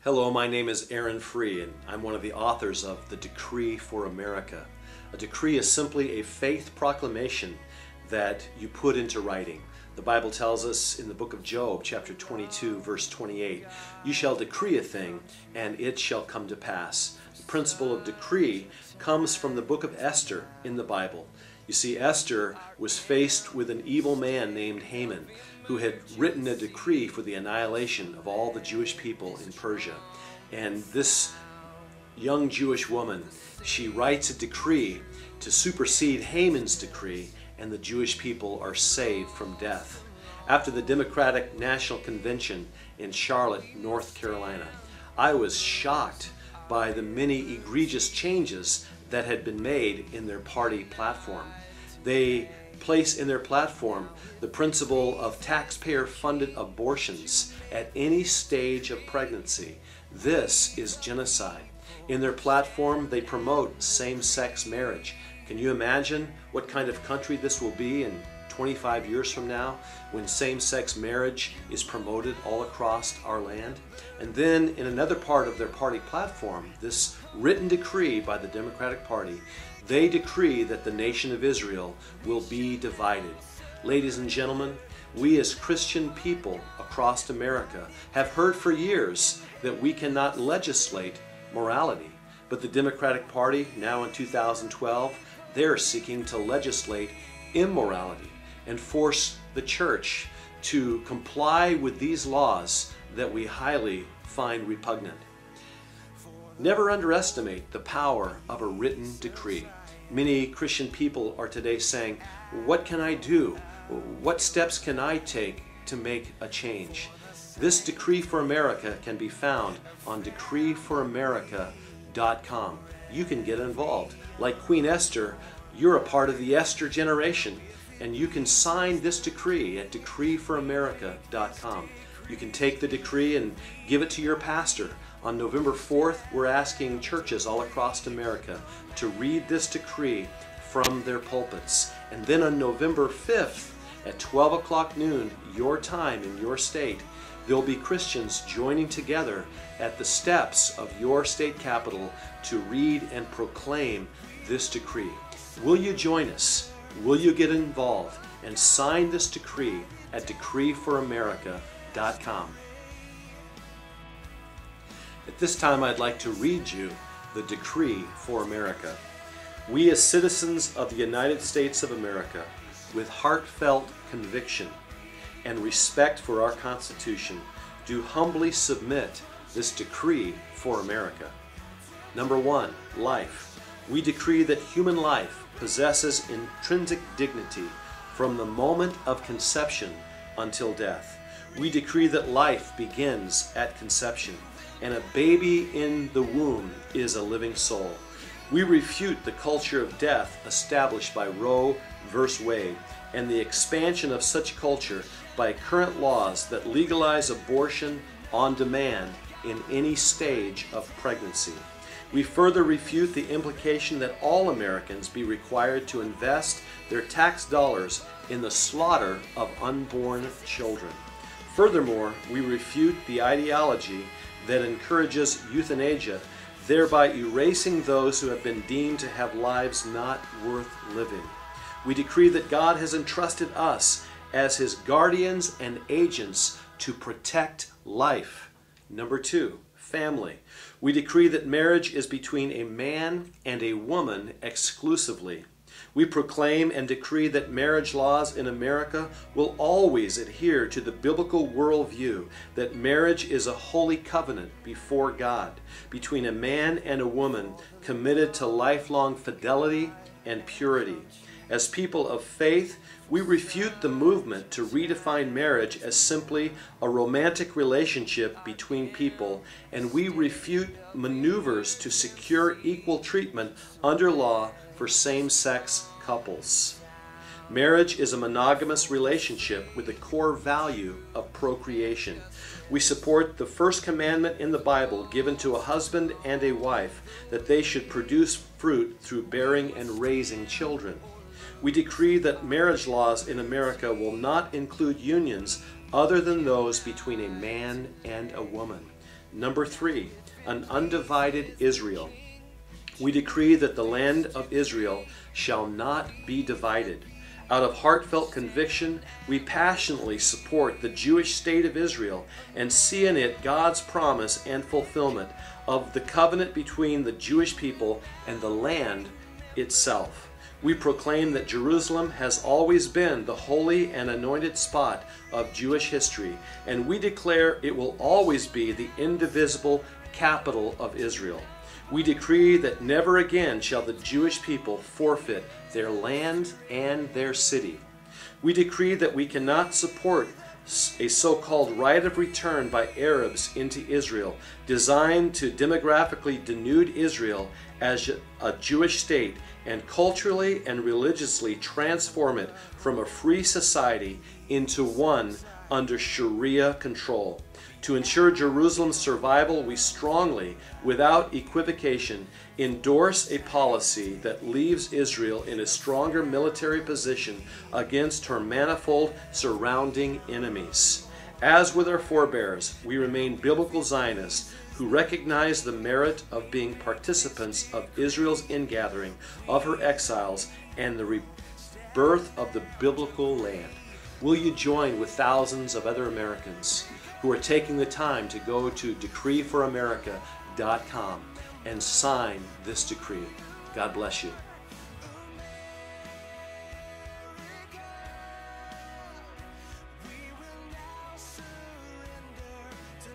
Hello, my name is Fruh, and I'm one of the authors of The Decree for America. A decree is simply a faith proclamation that you put into writing. The Bible tells us in the book of Job, chapter 22, verse 28, "You shall decree a thing, and it shall come to pass." The principle of decree comes from the book of Esther in the Bible. You see, Esther was faced with an evil man named Haman, who had written a decree for the annihilation of all the Jewish people in Persia. And this young Jewish woman, she writes a decree to supersede Haman's decree, and the Jewish people are saved from death. After the Democratic National Convention in Charlotte, North Carolina, I was shocked by the many egregious changes that had been made in their party platform. They place in their platform the principle of taxpayer-funded abortions at any stage of pregnancy. This is genocide. In their platform, they promote same-sex marriage. Can you imagine what kind of country this will be in 25 years from now, when same-sex marriage is promoted all across our land? And then in another part of their party platform, this written decree by the Democratic Party, they decree that the nation of Israel will be divided. Ladies and gentlemen, we as Christian people across America have heard for years that we cannot legislate morality. But the Democratic Party, now in 2012, they're seeking to legislate immorality and force the church to comply with these laws that we highly find repugnant. Never underestimate the power of a written decree. Many Christian people are today saying, "What can I do? What steps can I take to make a change?" This Decree for America can be found on decreeforamerica.com. You can get involved. Like Queen Esther, you're a part of the Esther generation, and you can sign this decree at decreeforamerica.com. You can take the decree and give it to your pastor. On November 4th, we're asking churches all across America to read this decree from their pulpits. And then on November 5th at 12 o'clock noon, your time in your state, there'll be Christians joining together at the steps of your state capitol to read and proclaim this decree. Will you join us? Will you get involved and sign this decree at decreeforamerica.com? At this time, I'd like to read you the Decree for America. We as citizens of the United States of America, with heartfelt conviction and respect for our Constitution, do humbly submit this decree for America. Number 1, life. We decree that human life possesses intrinsic dignity from the moment of conception until death. We decree that life begins at conception, and a baby in the womb is a living soul. We refute the culture of death established by Roe v. Wade and the expansion of such culture by current laws that legalize abortion on demand in any stage of pregnancy. We further refute the implication that all Americans be required to invest their tax dollars in the slaughter of unborn children. Furthermore, we refute the ideology that encourages euthanasia, thereby erasing those who have been deemed to have lives not worth living. We decree that God has entrusted us as His guardians and agents to protect life. Number 2, family. We decree that marriage is between a man and a woman exclusively. We proclaim and decree that marriage laws in America will always adhere to the biblical worldview that marriage is a holy covenant before God between a man and a woman committed to lifelong fidelity and purity. As people of faith, we refute the movement to redefine marriage as simply a romantic relationship between people, and we refute maneuvers to secure equal treatment under law for same-sex couples. Marriage is a monogamous relationship with the core value of procreation. We support the first commandment in the Bible given to a husband and a wife, that they should produce fruit through bearing and raising children. We decree that marriage laws in America will not include unions other than those between a man and a woman. Number 3, an undivided Israel. We decree that the land of Israel shall not be divided. Out of heartfelt conviction, we passionately support the Jewish state of Israel and see in it God's promise and fulfillment of the covenant between the Jewish people and the land itself. We proclaim that Jerusalem has always been the holy and anointed spot of Jewish history, and we declare it will always be the indivisible capital of Israel. We decree that never again shall the Jewish people forfeit their land and their city. We decree that we cannot support a so-called right of return by Arabs into Israel, designed to demographically denude Israel as a Jewish state and culturally and religiously transform it from a free society into one under Sharia control. To ensure Jerusalem's survival, we strongly, without equivocation, endorse a policy that leaves Israel in a stronger military position against her manifold surrounding enemies. As with our forebears, we remain biblical Zionists who recognize the merit of being participants of Israel's ingathering of her exiles and the rebirth of the biblical land. Will you join with thousands of other Americans who are taking the time to go to decreeforamerica.com and sign this decree? God bless you.